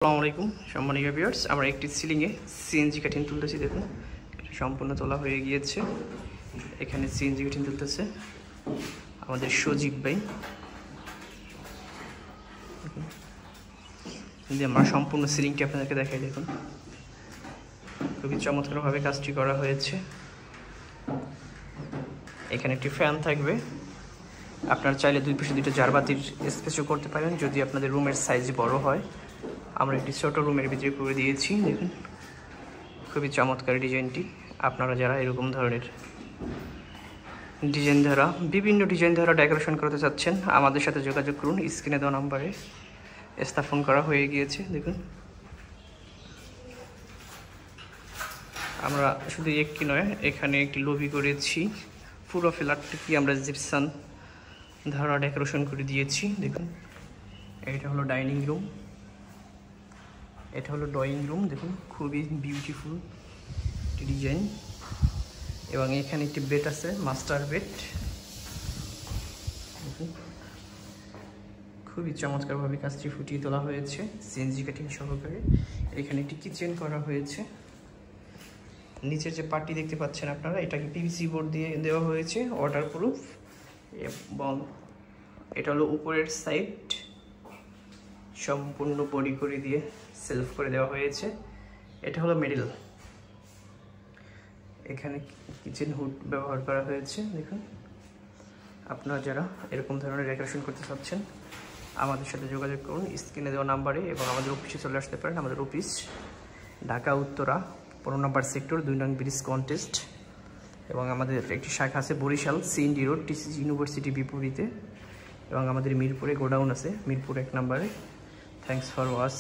আসসালামু আলাইকুম সম্মানিত ভিউয়ার্স, আমরা একটি সিলিংয়ে সিএনজি কাটিং তুলতেছি। দেখুন, এটা সম্পূর্ণ তোলা হয়ে গিয়েছে। এখানে সিএনজি কাটিং তুলতেছে আমাদের সজীব ভাই। যদি আমরা সম্পূর্ণ সিলিংটি আপনাদেরকে দেখাই, দেখুন খুবই চমৎকারভাবে কাজটি করা হয়েছে। এখানে একটি ফ্যান থাকবে, আপনারা চাইলে দুই পাশে দুটো জারবাতির স্পেসও করতে পারেন যদি আপনাদের রুমের সাইজ বড় হয়। আমরা একটি ছোট রুমের ভিতরে করে দিয়েছি। দেখুন খুবই চমৎকার ডিজাইনটি। আপনারা যারা এরকম ধরনের ডিজাইন দ্বারা বিভিন্ন ডিজাইন দ্বারা ডেকোরেশন করতে চাচ্ছেন, আমাদের সাথে যোগাযোগ করুন। স্ক্রিনে দেওয়া নাম্বারে স্থাপন করা হয়ে গিয়েছে। দেখুন আমরা শুধু একটি নয়, এখানে একটি লবি করেছি। পুরো ফ্ল্যাটটি আমরা জিপসাম দ্বারা ডেকোরেশন করে দিয়েছি। দেখুন এটা হলো ডাইনিং রুম, এটা হলো ড্রয়িং রুম। দেখুন খুবই বিউটিফুল ডিজাইন। এবং এখানে একটি বেড আছে, মাস্টার বেড। খুবই চমৎকারভাবে কাজটি ফুটিয়ে তোলা হয়েছে সিএনজি কাটিং সহকারে। এখানে একটি কিচেন করা হয়েছে। নিচের যে পার্টি দেখতে পাচ্ছেন আপনারা, এটাকে পিভিসি বোর্ড দিয়ে দেওয়া হয়েছে, ওয়াটারপ্রুফ। এবং এটা হলো উপরের সাইড, সম্পূর্ণ বডি করে দিয়ে সেলফ করে দেওয়া হয়েছে। এটা হলো মিডল, এখানে কিচেন হুড ব্যবহার করা হয়েছে। দেখুন আপনারা যারা এরকম ধরনের ডেকোরেশন করতে চাচ্ছেন, আমাদের সাথে যোগাযোগ করুন স্ক্রিনে দেওয়া নাম্বারে, এবং আমাদের অফিসে চলে আসতে পারেন। আমাদের office Dhaka Uttara 15 number sector, 2 নং ব্রিজ কন্টেস্ট। এবং আমাদের একটি শাখা আছে Barishal CND road, TCC university বিপরীতে। এবং আমাদের মিরপুরে গোডাউন আছে, মিরপুর 1 নম্বরে। Thanks for watch.